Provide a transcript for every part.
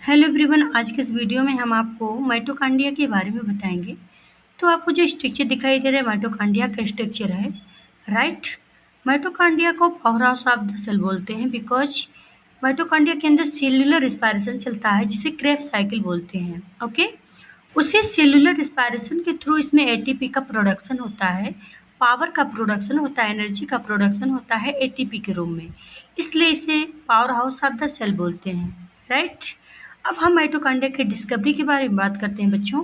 Hello everyone, आज के इस वीडियो में हम आपको माइटोकॉन्ड्रिया के बारे में बताएंगे। तो आपको जो स्ट्रक्चर दिखाई दे रहा है माइटोकॉन्ड्रिया का स्ट्रक्चर है, राइट। माइटोकॉन्ड्रिया को power house of the cell बोलते हैं बिकॉज माइटोकॉन्ड्रिया के अंदर सेलुलर रिस्पायरेशन चलता है जिसे क्रेब्स साइकिल बोलते हैं। ओके, उसी सेलुलर रिस्पायरेशन के थ्रू इसमें एटीपी का प्रोडक्शन होता है, पावर का प्रोडक्शन होता है, एनर्जी का प्रोडक्शन होता है एटीपी के रूप में, इसलिए इसे power house of the cell बोलते हैं, राइट। अब हम माइटोकॉन्ड्रिया के डिस्कवरी के बारे में बात करते हैं बच्चों।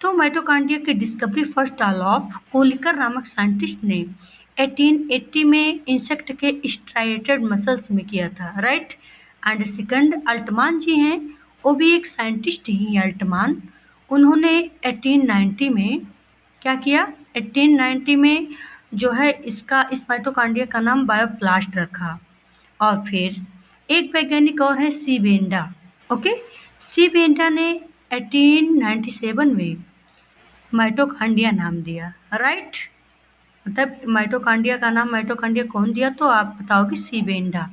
तो माइटोकॉन्ड्रिया की डिस्कवरी फर्स्ट ऑफ कोलिकर नामक साइंटिस्ट ने 1880 में इंसेक्ट के स्ट्राइएटेड मसल्स में किया था, राइट। एंड सेकंड अल्टमान जी हैं, वो भी एक साइंटिस्ट ही हैं अल्टमान। उन्होंने 1890 में क्या किया, 1890 में जो है इस माइटोकॉन्ड्रिया का नाम बायोप्लास्ट रखा। और फिर एक वैज्ञानिक और है सी बेंडा। ओके, सी बेंडा ने 1897 में माइटोकॉन्ड्रिया नाम दिया, राइट। मतलब माइटोकॉन्ड्रिया का नाम माइटोकॉन्ड्रिया कौन दिया, तो आप बताओगे सी बेंडा।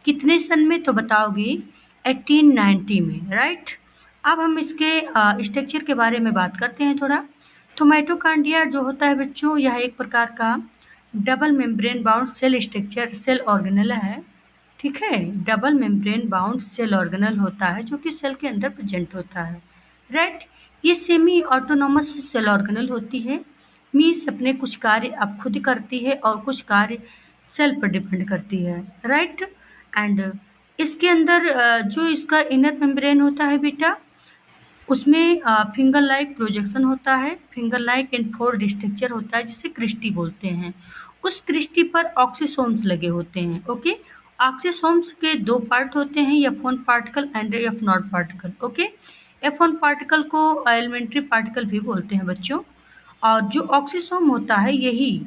कितने सन में, तो बताओगे 1890 में, राइट। अब हम इसके स्ट्रक्चर के बारे में बात करते हैं थोड़ा। तो माइटोकॉन्ड्रिया जो होता है बच्चों, यह एक प्रकार का double membrane bound cell structure cell organelle है, ठीक है। Double membrane bound cell organelle होता है जो कि सेल के अंदर प्रेजेंट होता है, राइट। ये सेमी ऑटोनोमस सेल ऑर्गेनेल होती है, मीन्स अपने कुछ कार्य अब खुद करती है और कुछ कार्य सेल पर डिपेंड करती है, राइट। एंड इसके अंदर जो इसका इनर मेम्ब्रेन होता है बेटा, उसमें फिंगर लाइक प्रोजेक्शन होता है, फिंगर लाइक इनफोल्ड स्ट्रक्चर होता है जिसे क्रिस्टी बोलते हैं। उस क्रिस्टी पर ऑक्सीसोम्स लगे होते हैं। ओके, ऑक्सीसोम्स के दो पार्ट होते हैं, F1 particle and F0 particle. Okay, F1 particle को एलिमेंट्री पार्टिकल भी बोलते हैं बच्चों। और जो ऑक्सीसोम होता है यही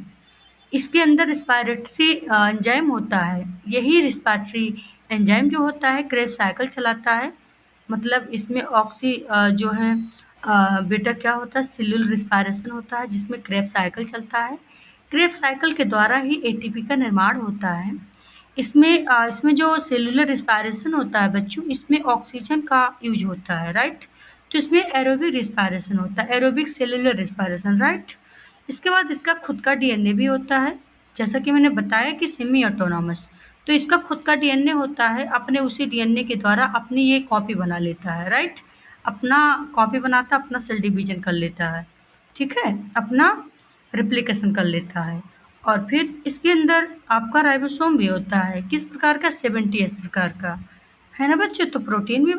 इसके अंदर रिस्पायरेटरी एंजाइम होता है, यही रिस्पायरेटरी एंजाइम जो होता है क्रेब्स साइकिल चलाता है। मतलब इसमें जो है बेटा क्या होता है, सेल्यूलर रिस्पायरेशन होता है जिसमें क्रेब्स साइकिल चलता है। क्रेब्स साइकिल के द्वारा ही एटीपी का निर्माण होता है। इसमें जो सेल्यूलर रिस्पायरेशन होता है बच्चों, इसमें ऑक्सीजन का यूज होता है, राइट। तो इसमें एरोबिक रिस्पायरेशन होता है, एरोबिक सेल्यूलर रिस्पायरेशन, राइट। इसके बाद इसका खुद का डीएनए भी होता है, जैसा कि मैंने बताया कि सेमी ऑटोनॉमस। तो इसका खुद का डीएनए होता है, अपने उसी डीएनए के द्वारा अपनी ये कॉपी बना लेता है, राइट। अपना कॉपी बनाता, अपना सेल डिवीजन कर लेता है, ठीक है, अपना रिप्लिकेशन कर लेता है। और फिर इसके अंदर आपका राइबोसोम भी होता है, किस प्रकार का, 70S प्रकार का, है ना बच्चों। तो प्रोटीन भी